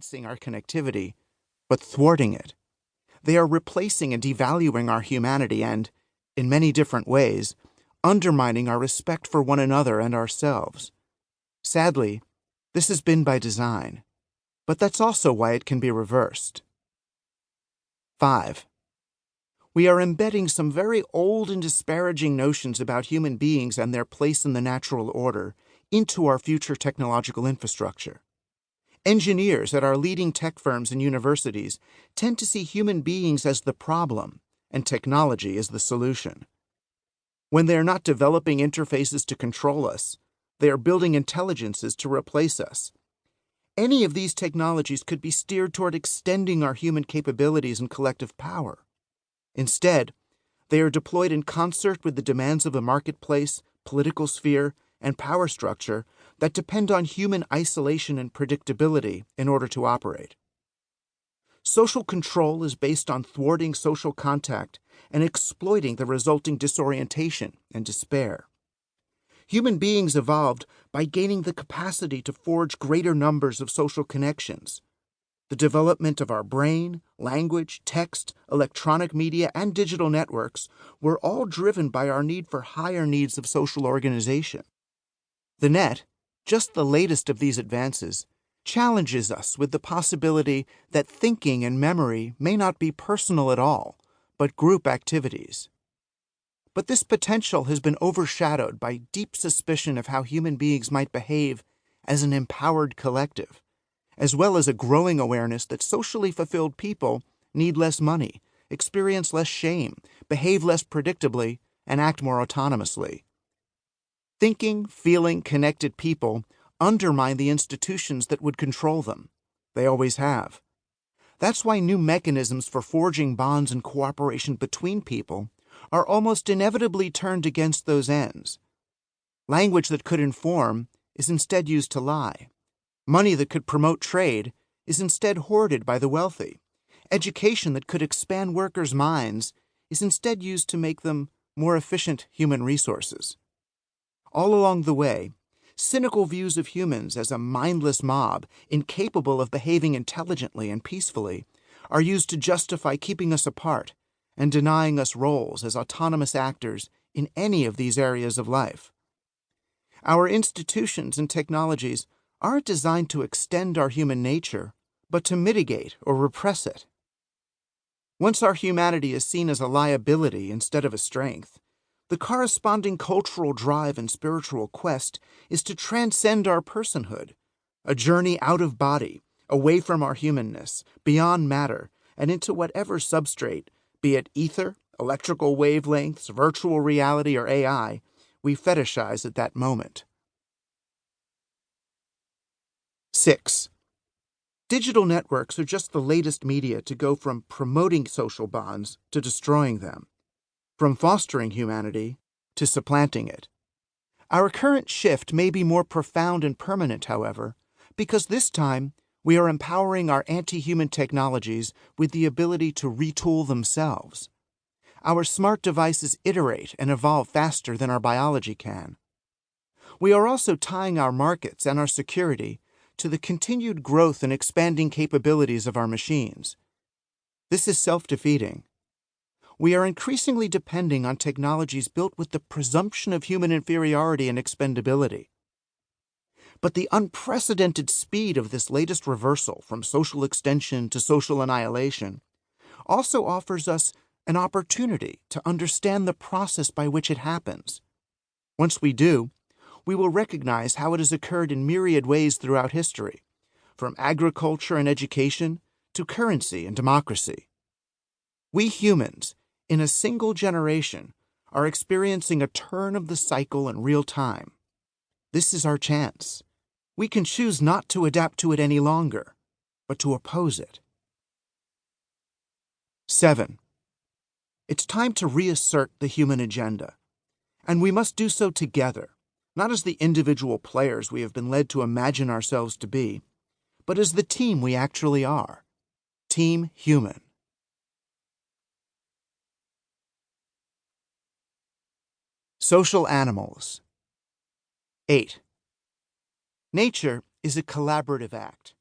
enhancing our connectivity, but thwarting it. They are replacing and devaluing our humanity and, in many different ways, undermining our respect for one another and ourselves. Sadly, this has been by design, but that's also why it can be reversed. 5. We are embedding some very old and disparaging notions about human beings and their place in the natural order into our future technological infrastructure. Engineers at our leading tech firms and universities tend to see human beings as the problem and technology as the solution. When they are not developing interfaces to control us, they are building intelligences to replace us. Any of these technologies could be steered toward extending our human capabilities and collective power. Instead, they are deployed in concert with the demands of a marketplace, political sphere, and power structure that depend on human isolation and predictability in order to operate. Social control is based on thwarting social contact and exploiting the resulting disorientation and despair. Human beings evolved by gaining the capacity to forge greater numbers of social connections. The development of our brain, language, text, electronic media, and digital networks were all driven by our need for higher needs of social organization. The net, just the latest of these advances, challenges us with the possibility that thinking and memory may not be personal at all, but group activities. But this potential has been overshadowed by deep suspicion of how human beings might behave as an empowered collective, as well as a growing awareness that socially fulfilled people need less money, experience less shame, behave less predictably, and act more autonomously. Thinking, feeling, connected people undermine the institutions that would control them. They always have. That's why new mechanisms for forging bonds and cooperation between people are almost inevitably turned against those ends. Language that could inform is instead used to lie. Money that could promote trade is instead hoarded by the wealthy. Education that could expand workers' minds is instead used to make them more efficient human resources. All along the way, cynical views of humans as a mindless mob incapable of behaving intelligently and peacefully are used to justify keeping us apart and denying us roles as autonomous actors in any of these areas of life. Our institutions and technologies aren't designed to extend our human nature, but to mitigate or repress it. Once our humanity is seen as a liability instead of a strength, the corresponding cultural drive and spiritual quest is to transcend our personhood, a journey out of body, away from our humanness, beyond matter, and into whatever substrate, be it ether, electrical wavelengths, virtual reality, or AI, we fetishize at that moment. 6. Digital networks are just the latest media to go from promoting social bonds to destroying them, from fostering humanity to supplanting it. Our current shift may be more profound and permanent, however, because this time we are empowering our anti-human technologies with the ability to retool themselves. Our smart devices iterate and evolve faster than our biology can. We are also tying our markets and our security to the continued growth and expanding capabilities of our machines. This is self-defeating. We are increasingly depending on technologies built with the presumption of human inferiority and expendability. But the unprecedented speed of this latest reversal from social extension to social annihilation also offers us an opportunity to understand the process by which it happens. Once we do, we will recognize how it has occurred in myriad ways throughout history, from agriculture and education to currency and democracy. We humans, in a single generation, are experiencing a turn of the cycle in real time. This is our chance. We can choose not to adapt to it any longer, but to oppose it. 7. It's time to reassert the human agenda, and we must do so together, not as the individual players we have been led to imagine ourselves to be, but as the team we actually are. Team Human. Social animals. 8. Nature is a collaborative act.